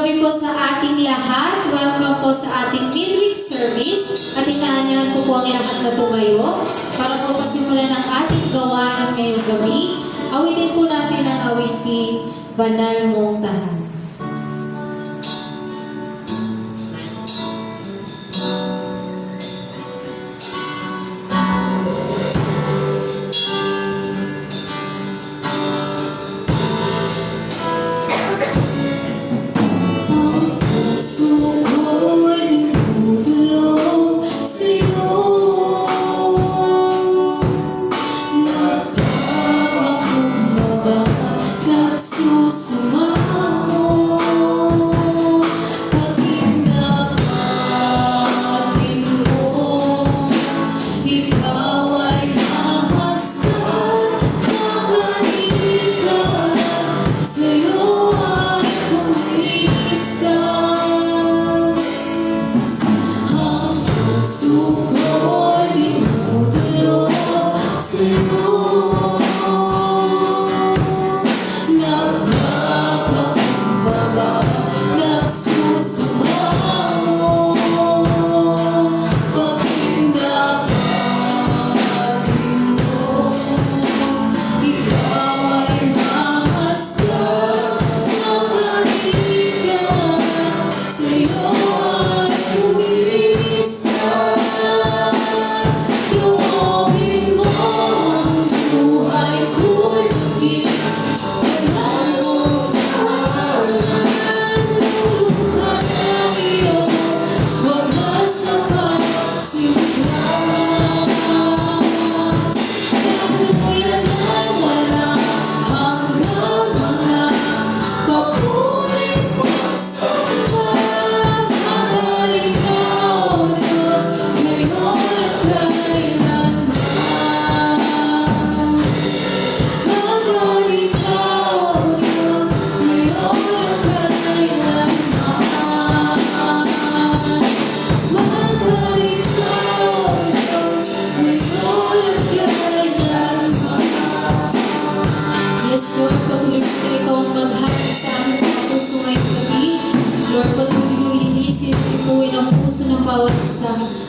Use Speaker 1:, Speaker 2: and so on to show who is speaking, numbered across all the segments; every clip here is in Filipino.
Speaker 1: gabi po sa ating lahat. Welcome po sa ating midweek service. At inaanyahan ko po ang lahat na tumayo para po pasimulan ang ating gawain ngayong gabi. Awitin po natin ang awiting Banal Mong Tahanan.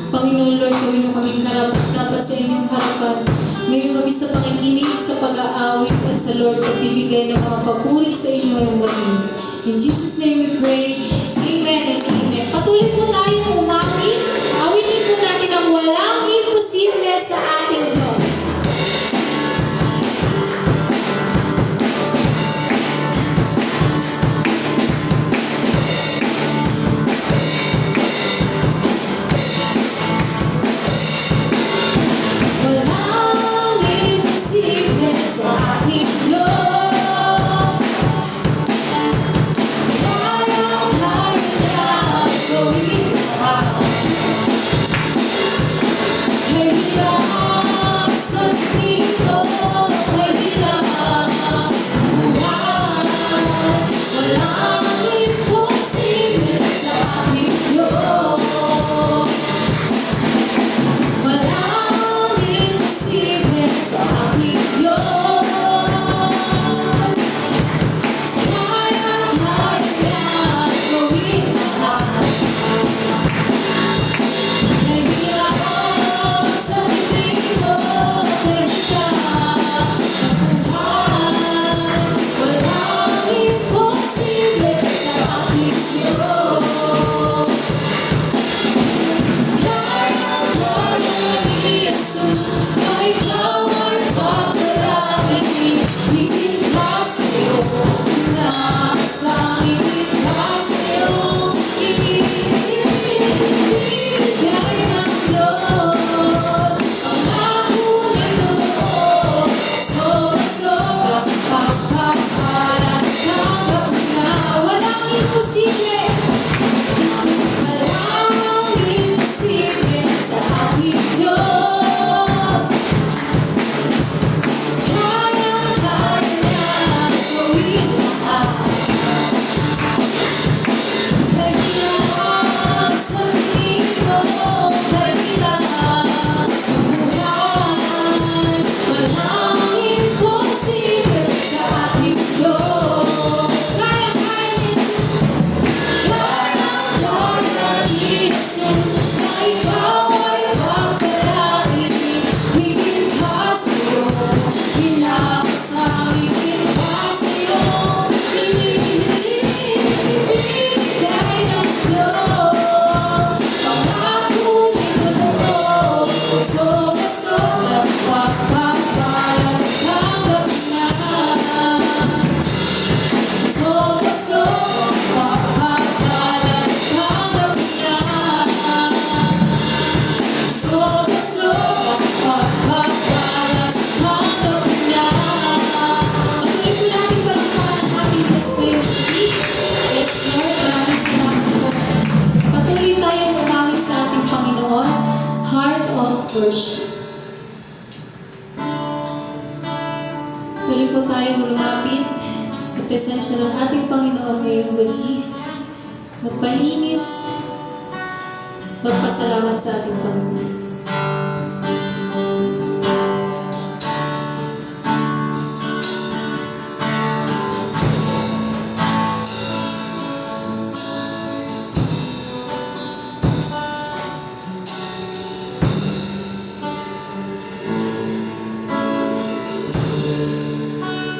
Speaker 1: Panginoon Lord, gawin mo kaming dapat sa inyong harapan. Ngayong gabi sa pakikinig, sa pag-aawit at sa Lord, pagbibigay ng mga papuri sa inyo ngayong gabi. In Jesus' name we pray. Amen and amen. Patuloy po tayong umawit. Awitin po natin ang walang imposible sa ating Diyos.
Speaker 2: Something
Speaker 1: worship. Tuloy po tayong lumapit sa presensya ng ating Panginoon ngayong gabi. Magpalinis, magpasalamat sa ating Panginoon.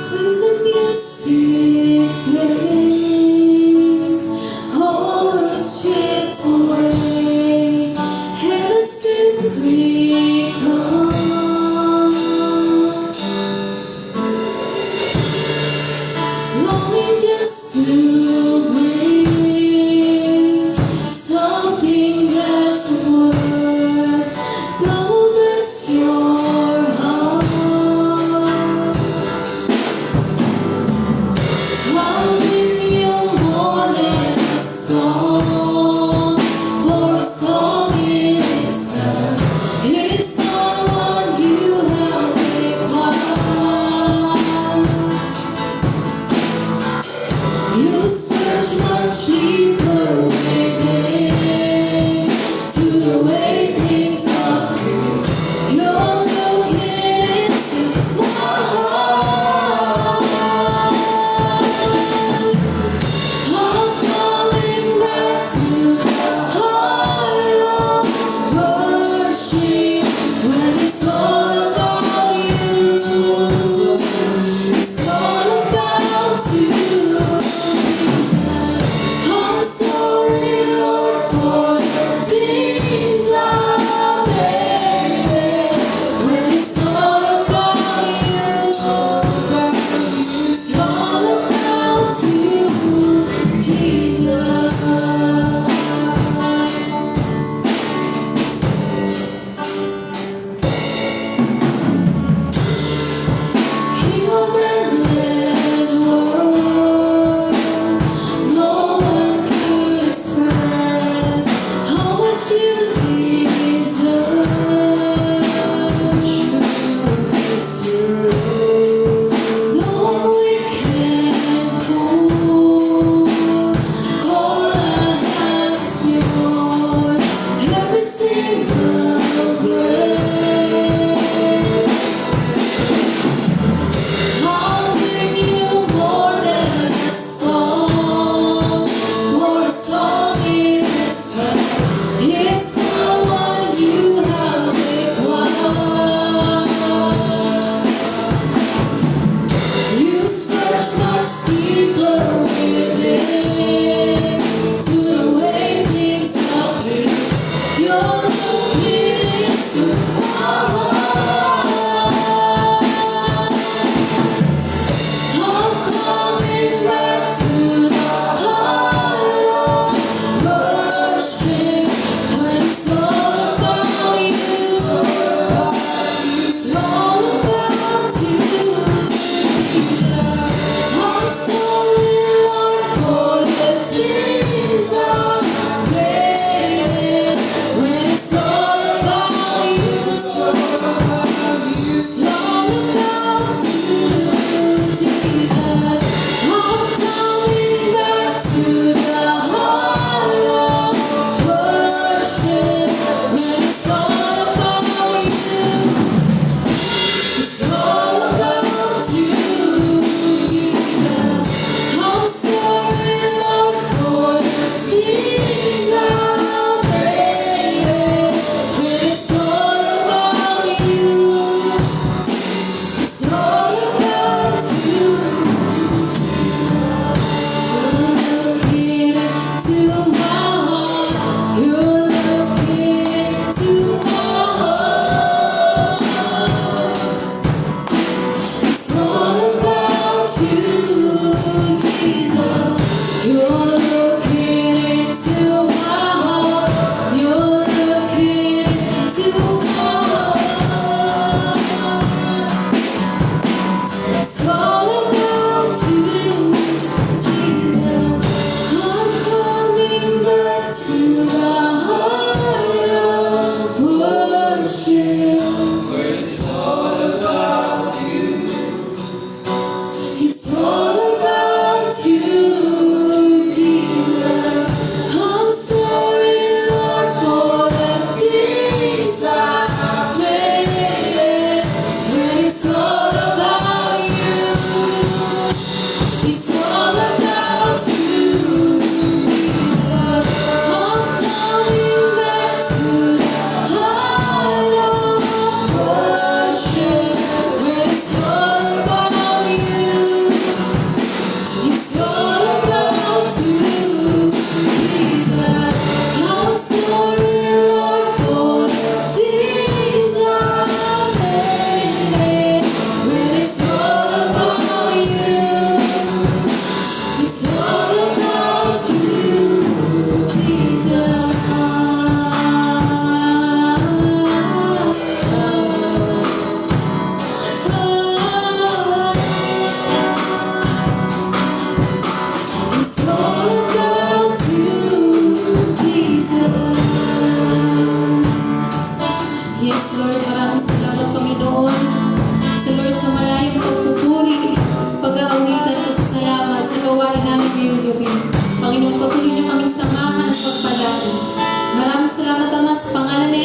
Speaker 1: When the music fades, all is stripped away, and I simply come, longing just to bring something that's worth that will bless your heart. I'll bring you more than a song, for a song in itself. It's not what you have required. You search much deeper within to the way things appear. You're looking into my heart. I'm coming back to the heart of worship when it's all about you. It's all about you. I'm sorry, Lord, for the things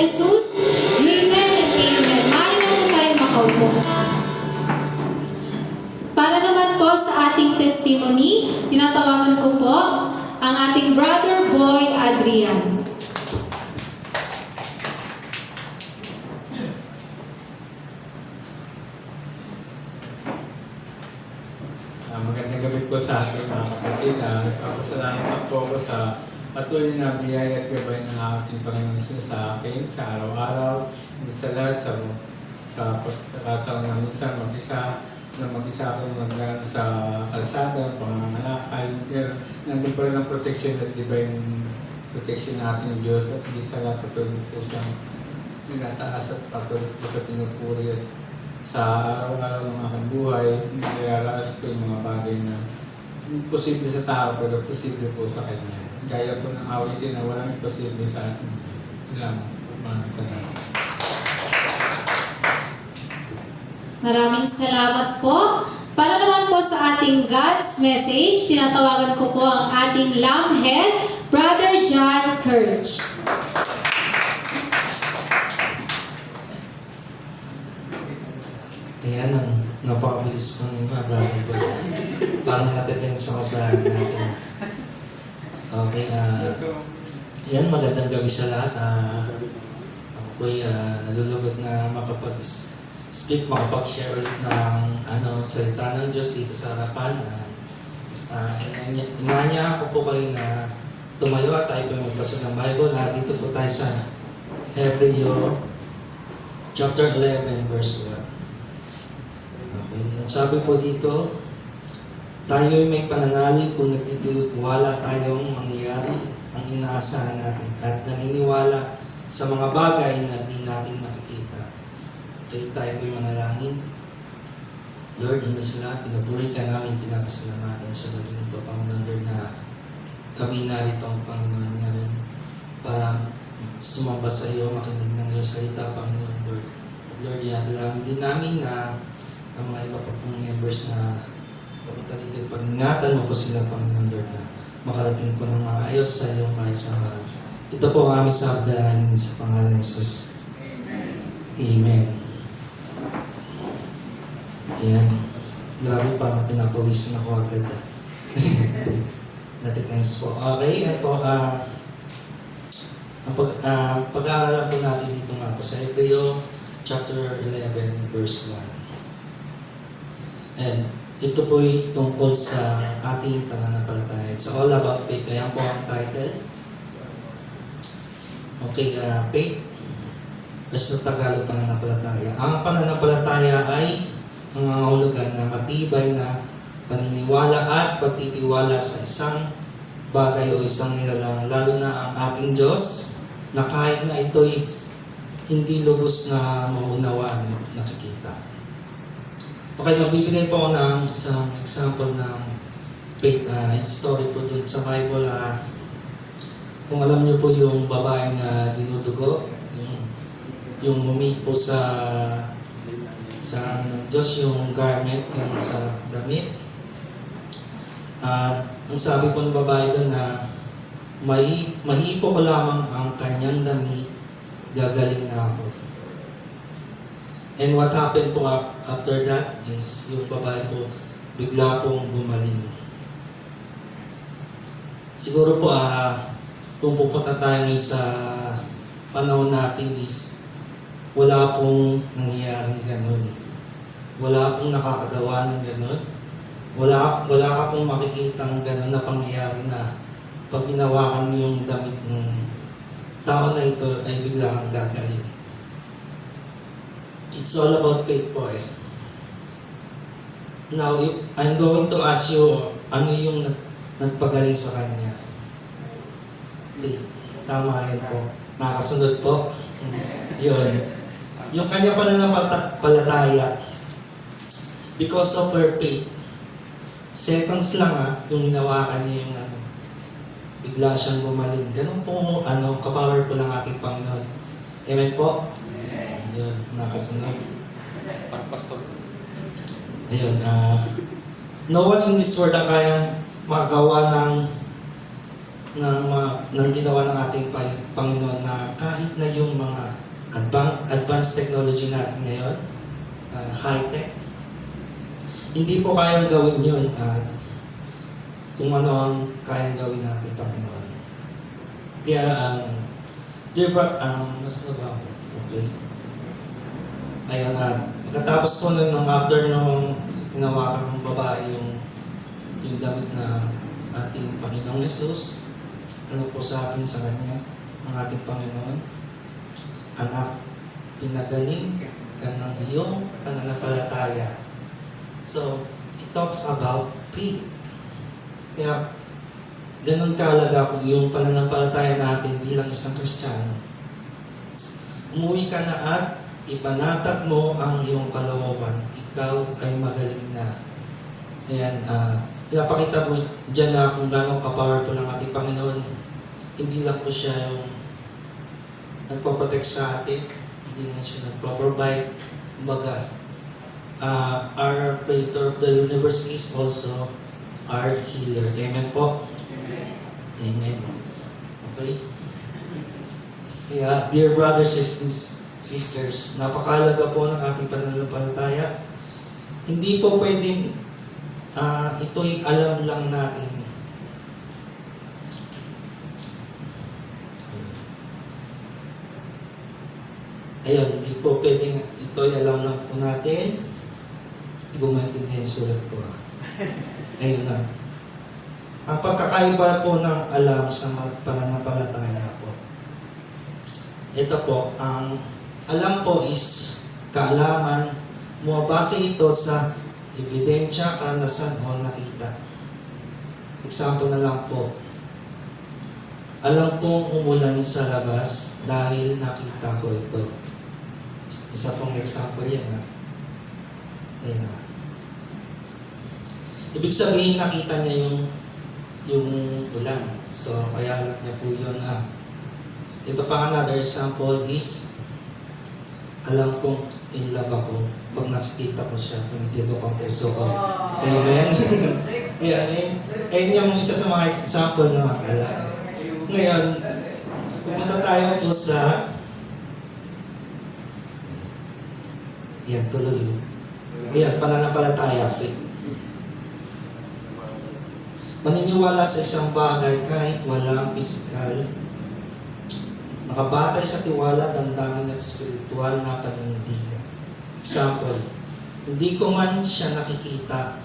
Speaker 1: Jesus. Amen and amen. Maaari na po tayo makaupo. Para naman po sa ating testimony, tinatawagan ko po ang ating brother boy Adrian.
Speaker 2: Magandang gabi po sa ating mga kapatid. Nagpapasalamat po ako sa patuloy na biyaya at gabay ng ating Panginoon Jesus sa akin, sa araw-araw, higit sa lahat, sa pagkakataon na minsan mag-isa ako magano sa kalsada, pangangalakal. Pero nandun pa rin ang protection at divine protection natin ng Diyos at higit sa lahat patuloy po siyang tinataas at patuloy po sa pinupuri at sa araw-araw ng aking buhay, nilalaas ko yung mga bagay na posible sa tao pero posible po sa Kanya. Gaya po ng awitin na walang imposible sa ating Diyos. Ilang mga salamat.
Speaker 1: Maraming salamat po. Para naman po sa ating God's message, tinatawagan ko po ang ating Lambhead, Brother John Kirch.
Speaker 3: Ayan, ang napakabilis pang mga brother boy. Parang nadetense ako sa natin. Okay, ayan, magandang gabi sa lahat. Ako po'y nalulugod na makapag-speak, makapag-share ulit ng salita ng Diyos dito sa harapan. Inaanya ko po kayo na tumayo at tayo po magbasa ng Bible. Dito po tayo sa Hebreo chapter 11 verse 1. Okay. Ang sabi po dito, tayo'y may pananalig kung nagtitiwala tayong mangyayari ang inaasahan natin at naniniwala sa mga bagay na di natin nakikita. Okay, tayo po'y manalangin. Lord, yun na sila, pinaburi ka namin, pinapasalamatan sa gabing ito, Panginoon Lord, na kami narito ang Panginoon ngayon para sumamba sa iyo, makinig ng iyong salita, Panginoon Lord. At Lord, dalangin din namin na ang mga iba pa pong members na papunta dito, pag-ingatan mo po sila, Panginoon Lord, na makarating po ng maayos sa iyong maisamahan. Ito po ang aming sabdahan sa pangalan ni Jesus. Amen. Ayan. Grabe, parang pinapawisan ako agad. Natitense po. Okay, yan po. Ang pag-aaralan po natin dito nga po sa Hebreo chapter 11 verse 1. And ito po'y tungkol sa ating pananampalataya. It's all about faith. Ayan po ang title. Okay, faith. Sa Tagalog, pananampalataya. Ang pananampalataya ay nangangahulugan na matibay na paniniwala at pagtitiwala sa isang bagay o isang nilalang, lalo na ang ating Diyos, na kahit na ito'y hindi lubos na maunawaan, nakikita. Okay, magbibigay po ako ng isang example ng faith story po dun sa Bible. Kung alam niyo po yung babae na dinudugo, yung mumi po sa ng Diyos, yung garment, yung sa damit. Ang sabi po ng babae doon na mahipo ko lamang ang kanyang damit, gagaling na ako. And what happened po after that is yung babae po bigla pong gumaling. Siguro po kung pupunta tayo ngayon sa panahon natin is wala pong nangyayaring ganun. Wala pong nakakagawa ng ganun. Wala ka pong makikitang ganun na pangyayari na pag ginawakan mo yung damit ng tao na ito ay bigla kang gagaling. It's all about faith po eh. Now, I'm going to ask you, ano yung nagpagaling sa kanya? Faith. Tama yan po. Nakakasunod po. Yun. Yung kanya pananampalataya, because of her faith, seconds lang yung hinawakan niya yung bigla siyang gumaling. Ganun po, kapowerful ang ating Panginoon. Amen po? Ayun, nakasunod.
Speaker 2: Pastor.
Speaker 3: Ayun, no one in this world ang kayang magawa ng ng ginawa ng ating Panginoon na kahit na yung mga advanced technology natin ngayon, high-tech, hindi po kayang gawin yun kung ano ang kayang gawin natin Panginoon. Kaya, mas na ba ako? Okay. Ayun, pagkatapos po nung after nung hinawakan ng babae yung damit na ating Panginoong Yesus, ano po sabi sa kanya ng ating Panginoon? Anak, pinagaling ka ng iyong pananampalataya. So, it talks about faith. Kaya, ganun kahalaga kung yung pananampalataya natin bilang isang Kristiyano. Umuwi ka na at ipanatag mo ang iyong kalooban. Ikaw ay magaling na. Ayan, pinapakita po dyan na kung gano'ng ka-powerful ang ating Panginoon. Hindi lang po siya yung nagpaprotect sa atin. Hindi na siya nagpaprovide. Kumbaga, our Creator of the universe is also our healer. Amen po? Amen. Okay? Kaya, dear brothers and sisters, napakahalaga po ng ating pananampalataya. Hindi po pwedeng ito'y alam lang natin. Ayun, hindi po pwedeng ito'y alam lang po natin. Hindi ko maintindihan yung sulat ko. Ayun na. Ang pagkakaiba po ng alam sa pananampalataya po. Ito po, ang alam po is kaalaman, bumabase ito sa ebidensya, karanasan o nakita. Example na lang po. Alam kong umulan sa labas dahil nakita ko ito. Isa pong example yan ha. Ayan ha. Ibig sabihin nakita niya yung ulan. So, kaya alam niya po yun ha. Ito pa another example is alam kong in love ako pag nakikita ko siya, tumitibok ang puso ko. Amen? Ayan yung isa sa mga example na makala. Ngayon, pupunta tayo po sa yan, tuloy. Ayan, pananampalataya, faith. Maniniwala sa isang bagay kahit walang pisikal, nakabatay sa tiwala, damdamin at spiritual na paninindigan. Example, hindi ko man siya nakikita,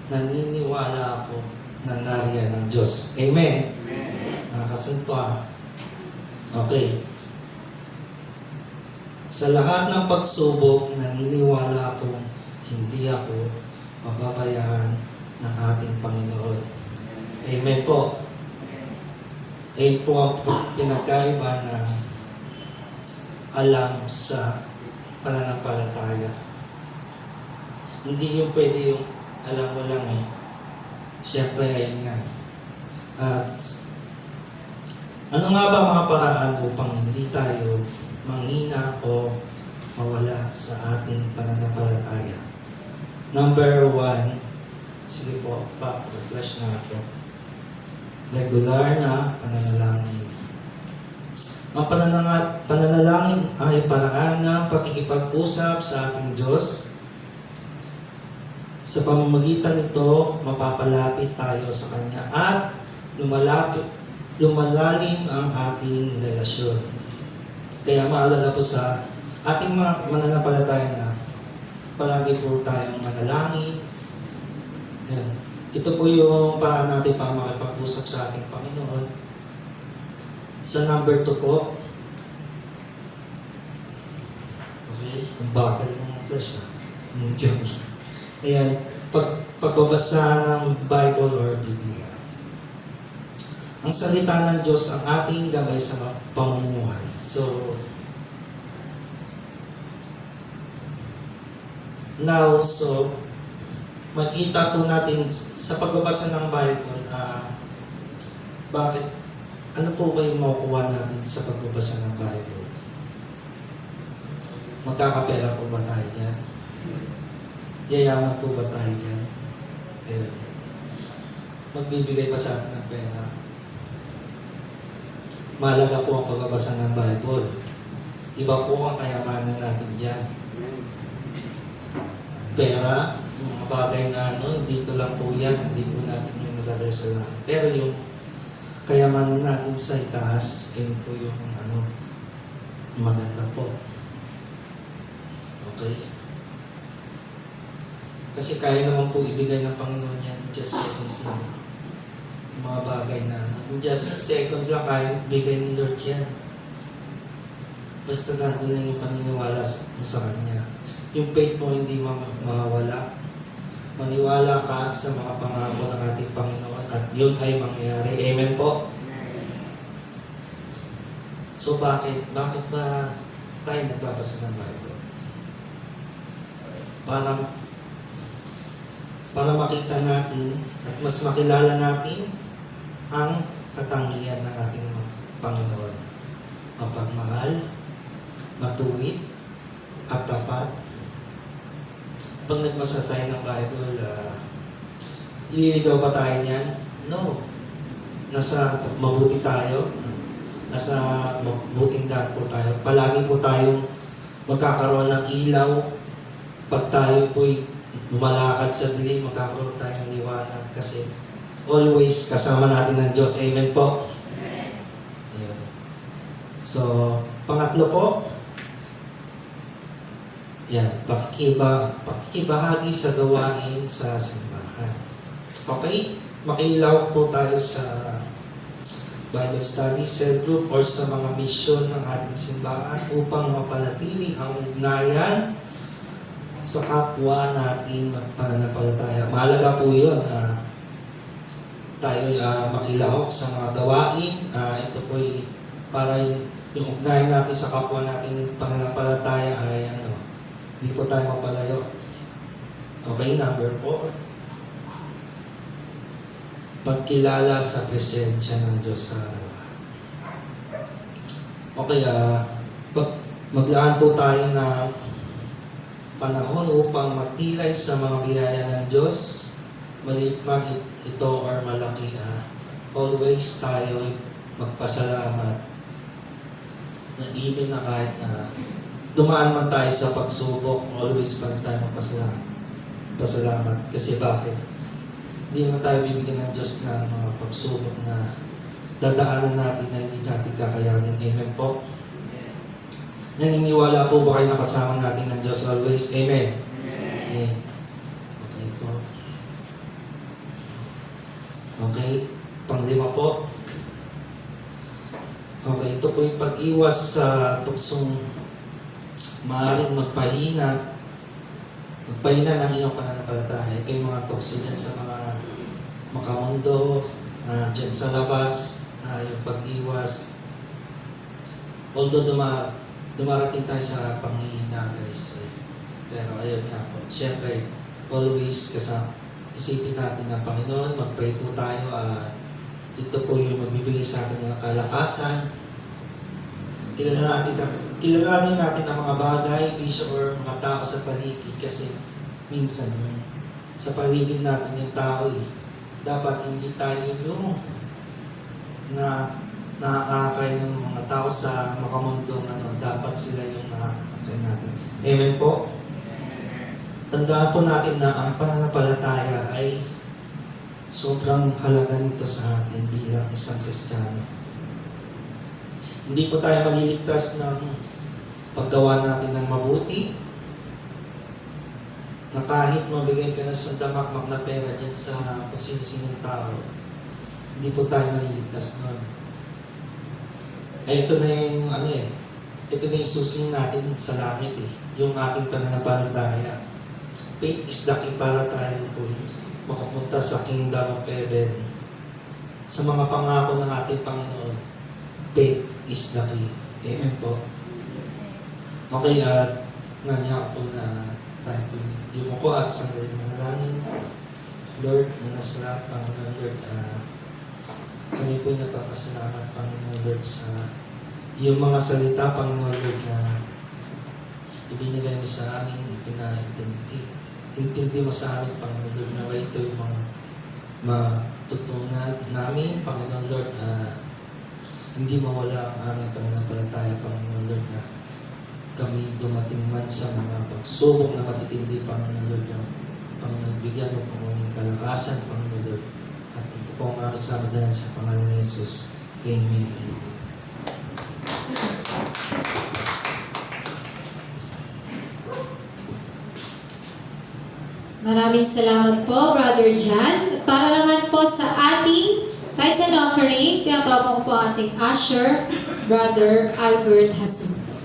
Speaker 3: naniniwala ako na nariyan ng Diyos. Amen? Nakasunod pa. Okay. Sa lahat ng pagsubok, naniniwala akong hindi ako mababayaan ng ating Panginoon. Amen po. Ayun po ang pinagkaiba na alam sa pananampalataya. Hindi yung pwede yung alam mo lang eh. Siyempre, ayun nga. At ano nga ba mga paraan upang hindi tayo manghina o mawala sa ating pananampalataya? Number 1, sige po, flash na ako. Regular na pananalangin. Ang pananalangin ay paraan ng pakikipag-usap sa ating Diyos. Sa pamamagitan nito, mapapalapit tayo sa Kanya at lumalalim ang ating relasyon. Kaya mahalaga po sa ating mananampalataya na palagi po tayong manalangin. Ayan. Ito po yung paraan natin para makipag-usap sa ating Panginoon. Sa number 2 po. Okay, ang bakal ng flesh ha. Ayan, pagbabasa ng Bible or Biblia. Ang salita ng Diyos ang ating gabay sa pamumuhay. So, makita po natin sa pagbabasa ng Bible, ano po ba yung makukuha natin sa pagbabasa ng Bible? Magkakapera po ba tayo dyan? Yayaman po ba tayo dyan? Ayun. Magbibigay pa sa atin ng pera? Mahalaga po ang pagbabasa ng Bible. Iba po ang kayamanan natin dyan. Pera, mga bagay na ano, dito lang po yan. Hindi po natin yung madadala sa langit. Pero yung kayamanan natin sa itaas, yun po yung ano, maganda po. Okay? Kasi kaya naman po ibigay ng Panginoon yan in just seconds lang. Yung mga bagay na ano, in just seconds lang kaya ibigay ni Lord yan. Basta nandun na yung paniniwala mo sa Kanya. Yung faith mo hindi mawawala. Maniwala ka sa mga pangako ng ating Panginoon at yun ay mangyayari. Amen po? So bakit ba tayo nagbabasa ng Bible? Para makita natin at mas makilala natin ang katangian ng ating Panginoon. Mapagmahal, matuwid, at tapat. Pag nagbasa tayo ng Bible, ililigaw pa tayo niyan? No. Nasa mabuti tayo, nasa mabuting daan po tayo. Palagi po tayong magkakaroon ng ilaw. Pag tayo po'y lumalakad sa dilim, magkakaroon tayo ng liwanag kasi always kasama natin ng Diyos. Amen po? Amen. So, pangatlo po, yan, pakikibahagi sa gawain sa simbahan. Okay? Makilaw po tayo sa Bible study, cell group, or sa mga mission ng ating simbahan upang mapanatili ang ugnayan sa kapwa natin magpananampalataya. Mahalaga po yun. Tayo makilahok sa mga gawain. Ito po para yung ugnayan natin sa kapwa natin pananampalataya ay hindi po tayo mapalayo. Okay, number 4. Pagkilala sa presensya ng Diyos sa araw. Okay, maglaan po tayo ng panahon upang magtilay sa mga biyaya ng Diyos. Maliit man ito or malaki. Always tayo magpasalamat. Na even na kahit na dumaan man tayo sa pagsubok, always pa rin tayo magpasalamat. Kasi bakit? Hindi naman tayo bibigyan ng Diyos ng mga pagsubok na dadaanan natin na hindi natin kakayanin. Amen po? Naniniwala po ba kayo na kasama natin ng Diyos always? Amen? Amen. Okay po. Okay. Panglima po. Okay, ito po yung pag-iwas sa tuksong maaaring magpahina ng iyong pananampalataya. Ito yung mga tukso dyan sa mga makamundo, dyan sa labas, yung pag-iwas. Although dumarating tayo sa panghihina, guys. Pero ayun nga po. Siyempre, always isipin natin ang Panginoon, mag-pray po tayo at ito po yung magbibigay sa atin ng kalakasan. Kilalanin natin ang mga bagay, bisyo, or mga tao sa paligid kasi minsan sa paligid natin yung tao dapat hindi tayo yung nakakay ng mga tao sa makamundong dapat sila yung nakakay natin. Amen po? Tandaan po natin na ang pananampalataya ay sobrang halaga nito sa atin bilang isang Kristiyano. Hindi po tayo maliligtas ng paggawa natin ng mabuti na kahit mabigay ka na sa damakmak na pera dyan sa kung sino-sinong tao, hindi po tayo maliligtas nun. Ito na yung ito na yung susi natin sa langit yung ating pananampalataya. Faith is the key para tayo po makapunta sa kingdom of heaven. Sa mga pangako ng ating Panginoon, faith is the key. Amen po. Okay, nandiyan po na tayo po yumuko at sandali manalangin. Lord, na nasa lahat, Panginoon Lord, kami po nagpapasalamat, Panginoon Lord, sa iyong mga salita, Panginoon Lord, na ibinigay mo sa amin, intindi mo sa amin, Panginoon Lord, na ito yung mga matutunan namin, Panginoon Lord, hindi mawala ang aming pananampalataya, Panginoon Lord, na kami dumating man sa mga pagsubok na matitindi, Panginoon Lord, na Panginoon, bigyan mo po kaming kalakasan, Panginoon Lord. At ito po ang aming salamat sa pangalan ni Jesus. Amen. Amen.
Speaker 1: Maraming salamat po, Brother John. At para naman po sa ating tithes and offering, tinatawagan ko po ating usher, Brother Albert Jacinto.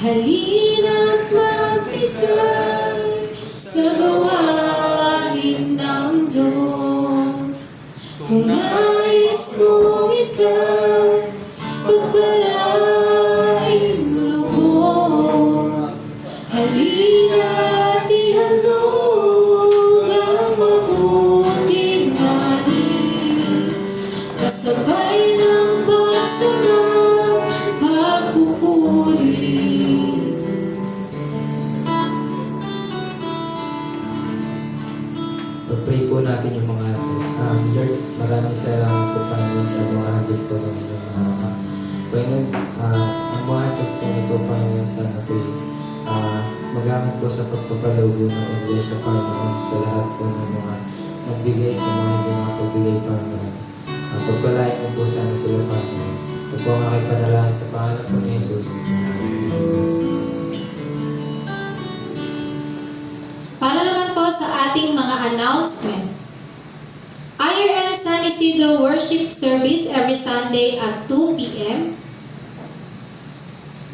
Speaker 1: Halina't magbigay sa gawain ng Diyos. Kung nais mong ika'y pagpalain lubos, halina't ihandog ang mabuting ani, kasabay ng pagsarang pagpupuri.
Speaker 4: Pag-pray po natin yung mga ito. Lord, maraming salamat po, Panginoon, sa mga handog po ng inyong mga anak. Panginoon, ang mga handog po ito, Panginoon, sana po magamit po sa pagpapalugo ng Iglesia, Panginoon, sa lahat po ng mga nagbigay sa mga hindi nakapagbigay, Panginoon. Pagpalain mo po sana sila, Panginoon. Ito po ang aking panalangin sa pangalan po ni Jesus.
Speaker 1: Para naman po sa ating mga announcement. Ayer and San Isidro Worship Service every Sunday at 2 p.m.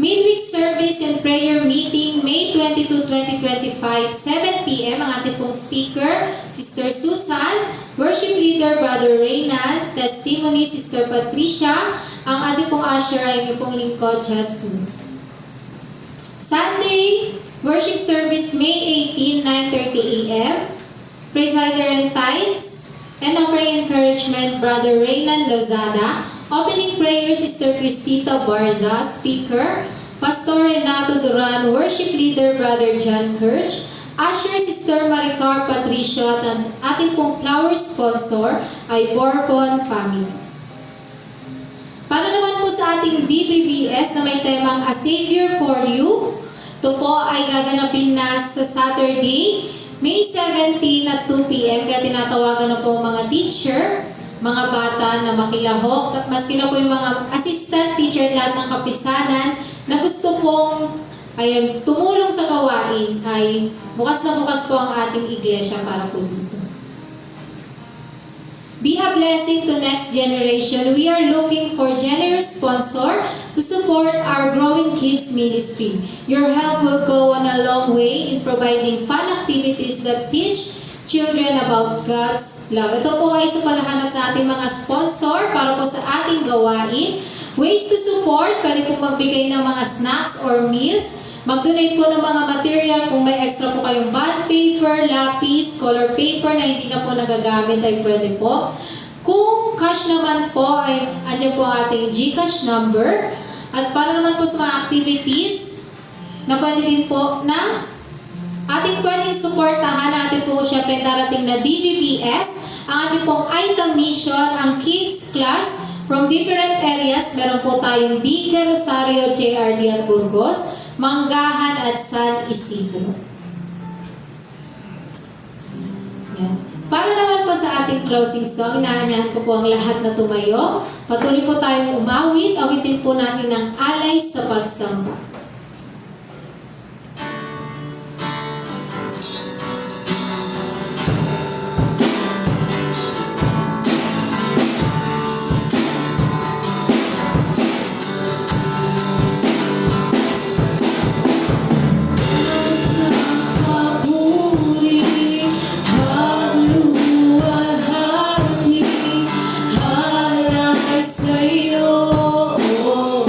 Speaker 1: Midweek Service and Prayer Meeting May 22, 2025, 7 p.m. Ang ating pong speaker, Sister Susan, Worship Leader, Brother Reynald, Testimony, Sister Patricia, ang ating pong usher ay inyong pong lingkod, Jasmine. Sunday, Worship Service May 18, 9:30 a.m. Presider and Tithes and Offering Encouragement, Brother Reynan Lozada. Opening Prayer, Sister Cristita Barza. Speaker, Pastor Renato Duran. Worship Leader, Brother John Kirch. Usher, Sister Maricar Patricia. At ating pong flower sponsor ay Borfon Family. Para naman po sa ating DBBS na may temang A Savior for You, ito po ay gaganapin na sa Saturday, May 17 at 2 p.m. Kaya tinatawagan na po mga teacher, mga bata na makilahok, at maski na po yung mga assistant teacher lahat ng kapisanan na gusto pong tumulong sa gawain, ay bukas na bukas po ang ating iglesia para po dito. Be a blessing to next generation. We are looking for generous sponsor to support our growing kids ministry. Your help will go on a long way in providing fun activities that teach children about God's love. Ito po ay sa paghahanap natin mga sponsor para po sa ating gawain. Ways to support, pwede po magbigay ng mga snacks or meals. Mag-donate po ng mga material kung may extra po kayong bond paper, lapis, color paper na hindi na po nagagamit ay pwede po. Kung cash naman po ay andyan po ang ating GCash number. At para naman po sa mga activities na pwede din po na ating pwedeng supportahan natin po syempre darating na DBBS, ang ating pong item mission, ang kids class from different areas. Meron po tayong Dique, Rosario, JRD at Burgos, Manggahan at San Isidro. Yan. Para naman po sa ating closing song, inaanyahan ko po ang lahat na tumayo. Patuloy po tayong umawit. Awitin po natin ang alay sa pagsamba.
Speaker 5: Sa'yo, oh, oh.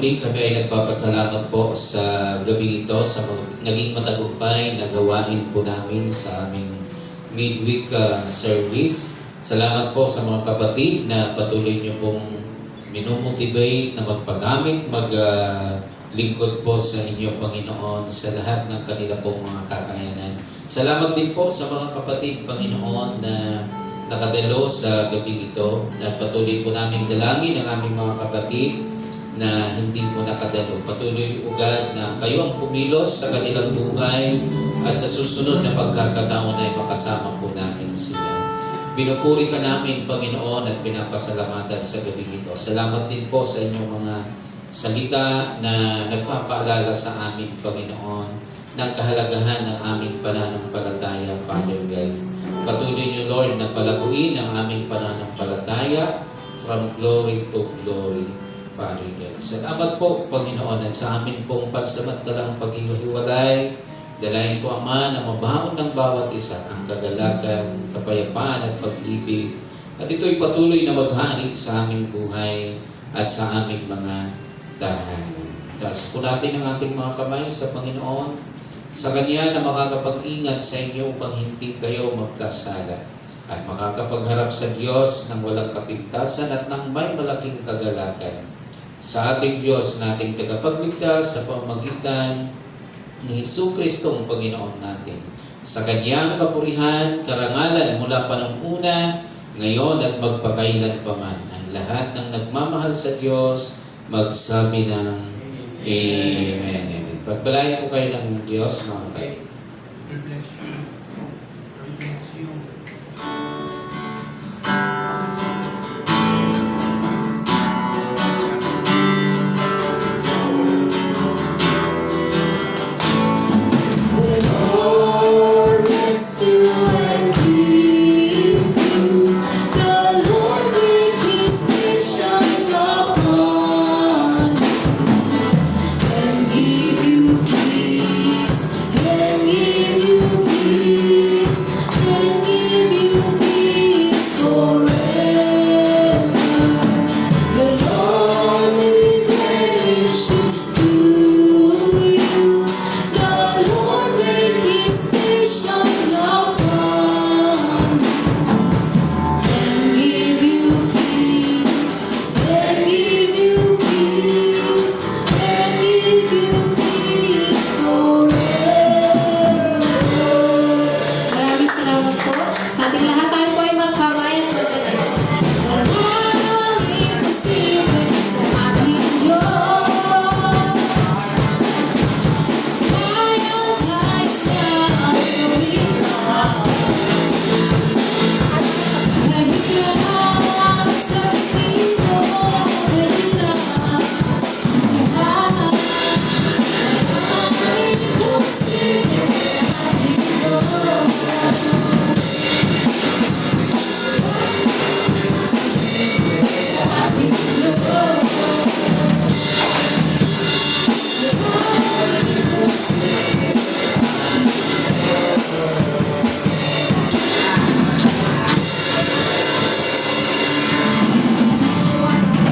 Speaker 5: muli kami ay nagpapasalamat po sa gabi ito sa naging matagumpay na gawain po namin sa aming midweek service. Salamat po sa mga kapatid na patuloy niyo pong minumotivate na magpagamit, maglingkod po sa inyo, Panginoon, sa lahat ng kanila pong mga kakayanan. Salamat din po sa mga kapatid, Panginoon, na nakadalo sa gabi ito. At patuloy po namin dalangin ang aming mga kapatid na hindi po nakadalo. Patuloy ugad na kayo ang kumilos sa kanilang buhay at sa susunod na pagkakataon ay makasama po namin sila. Pinupuri ka namin, Panginoon, at pinapasalamatan sa gabi ito. Salamat din po sa inyong mga salita na nagpapaalala sa amin, Panginoon, ng kahalagahan ng aming pananampalataya, Father God. Patuloy niyo, Lord, na palaguin ang aming pananampalataya from glory to glory, Father God. Salamat po, Panginoon, at sa amin pong pagsamantalang paghihiwalay, dalayan ko, Ama, na mabaon ng bawat isa ang kagalakan, kapayapaan at pag-ibig. At ito'y patuloy na maghari sa aming buhay at sa aming mga tahanan. Taas po natin ang ating mga kamay sa Panginoon, sa Kanya na makakapag-ingat sa inyo upang hindi kayo magkasala at makakapagharap sa Diyos ng walang kapintasan at ng may malaking kagalakan. Sa ating Diyos nating tagapagligtas sa pamamagitan ni Jesucristo ang Panginoon natin. Sa Kanyang kapurihan, karangalan mula pa ng una, ngayon at magpakailan pa man. Ang lahat ng nagmamahal sa Diyos, magsabi ng Amen. Amen. Pagpalain po kayo ng Diyos, mga kapatid.
Speaker 6: God bless you. God bless you.